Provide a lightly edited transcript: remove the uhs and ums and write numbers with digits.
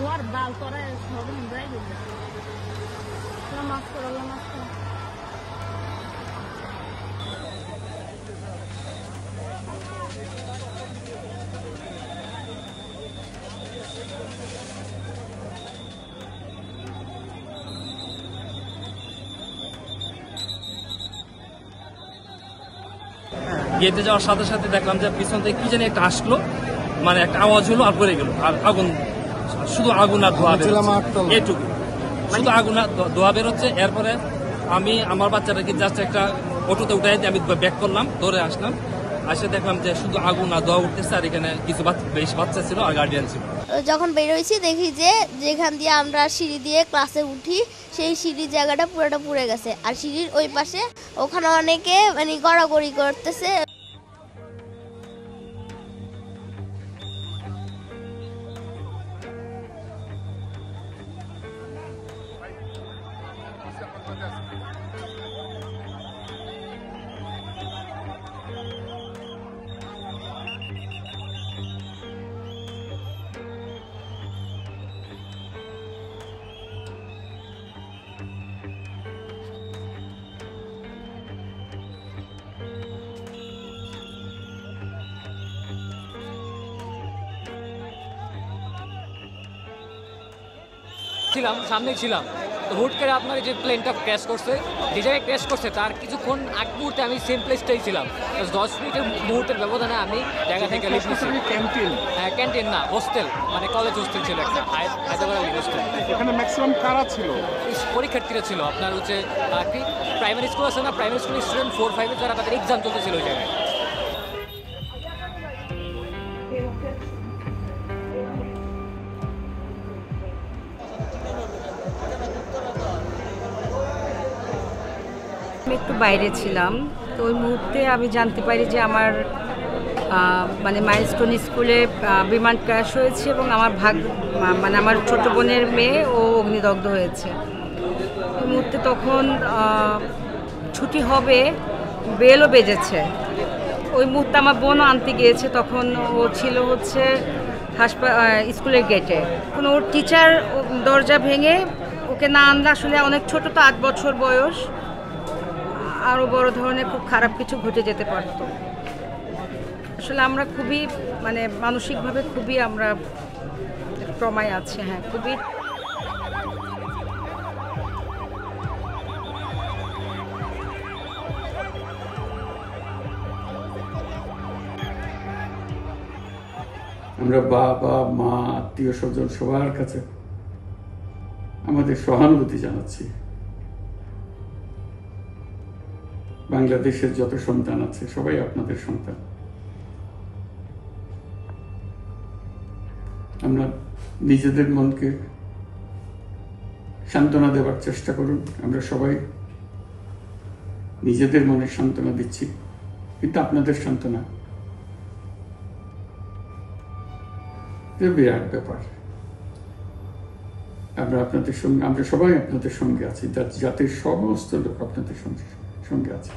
ধোয়ার বাল করে সব যাই দিল নামাজ পড়ো নামাজ পড়ো গেটে যাওয়ার সাথে সাথে দেখলাম যে পিছন থেকে কি জানি একটা আসলো, মানে একটা আওয়াজ হলো আর পড়ে গেল, আর আগুন, শুধু আগুন আর ধোয়া বেরোচ্ছে, এটুকু শুধু আগুন আর ধোয়া বেরোচ্ছে। এরপরে আমি আমার বাচ্চাটাকে জাস্ট একটা অটোতে উঠাই দিয়ে আমি ব্যাক করলাম, দৌড়ে আসলাম, আসে দেখলাম যে শুধু আগুন আর ধোয়া উঠতেছে, আর এখানে কিছু বেশ বাচ্চা ছিল আর গার্ডিয়ান ছিল। যখন বেরোইছি দেখি যে যেখান দিয়ে আমরা সিঁড়ি দিয়ে ক্লাসে উঠি সেই সিঁড়ির জায়গাটা পুরোটা পুড়ে গেছে, আর সিঁড়ির ওই পাশে ওখানে অনেকে মানে গড়াগড়ি করতেছে। ছিলাম সামনেই ছিলাম, তো হুট করে আপনার যে প্লেনটা ক্র্যাশ করছে, যে জায়গায় ক্র্যাশ করছে তার কিছুক্ষণ আগ মুহূর্তে আমি সেম প্লেসটাই ছিলাম। 10 মিনিটের মুহূর্তের ব্যবধানে আমি জায়গা থেকে লিফট নিচ্ছি। হ্যাঁ, ক্যান্টিন না, হোস্টেল, মানে কলেজ হোস্টেল ছিল একটা, হায়দ্রাবাদ হোস্টেল। এখানে ম্যাক্সিমাম কারা ছিল? পরীক্ষার্থীরা ছিল, আপনার হচ্ছে কি প্রাইমারি স্কুল আছে না, প্রাইমারি স্কুলের স্টুডেন্ট 4-5 যারা তাদের এক্সাম চলতেছিল ওই জায়গায়। আমি একটু বাইরে ছিলাম, তো ওই মুহূর্তে আমি জানতে পারি যে আমার মানে মাইলস্টোন স্কুলে বিমান ক্র্যাশ হয়েছে এবং আমার মানে আমার ছোটো বোনের মেয়ে ও অগ্নিদগ্ধ হয়েছে। ওই মুহূর্তে তখন ছুটি হবে, বেলও বেজেছে। ওই মুহূর্তে আমার বোনও আনতে গিয়েছে, তখন ও ছিল হচ্ছে স্কুলের গেটে। তখন ওর টিচার দরজা ভেঙে ওকে না আনলে, আসলে অনেক ছোট তো, 8 বছর বয়স, আরও বড় ধরনের খুব খারাপ কিছু ঘটে যেতে পারত। আসলে আমরা খুবই মানে মানসিকভাবে খুবই আমরা ট্রমায় আছি। হ্যাঁ, খুবই। আমরা বাবা মা আত্মীয় স্বজন সবার কাছে আমাদের সহানুভূতি জানাচ্ছি। বাংলাদেশের যত সন্তান আছে সবাই আপনাদের সন্তান। আমরা নিজেদের মনকে সান্ত্বনা দেওয়ার চেষ্টা করুন। আমরা সবাই নিজেদের মনে সান্ত্বনা দিচ্ছি, কিন্তু আপনাদের সান্ত্বনা বিরাট ব্যাপার। আমরা সবাই আপনাদের সঙ্গে আছি, জাতির সমস্ত লোক আপনাদের সঙ্গে আছে।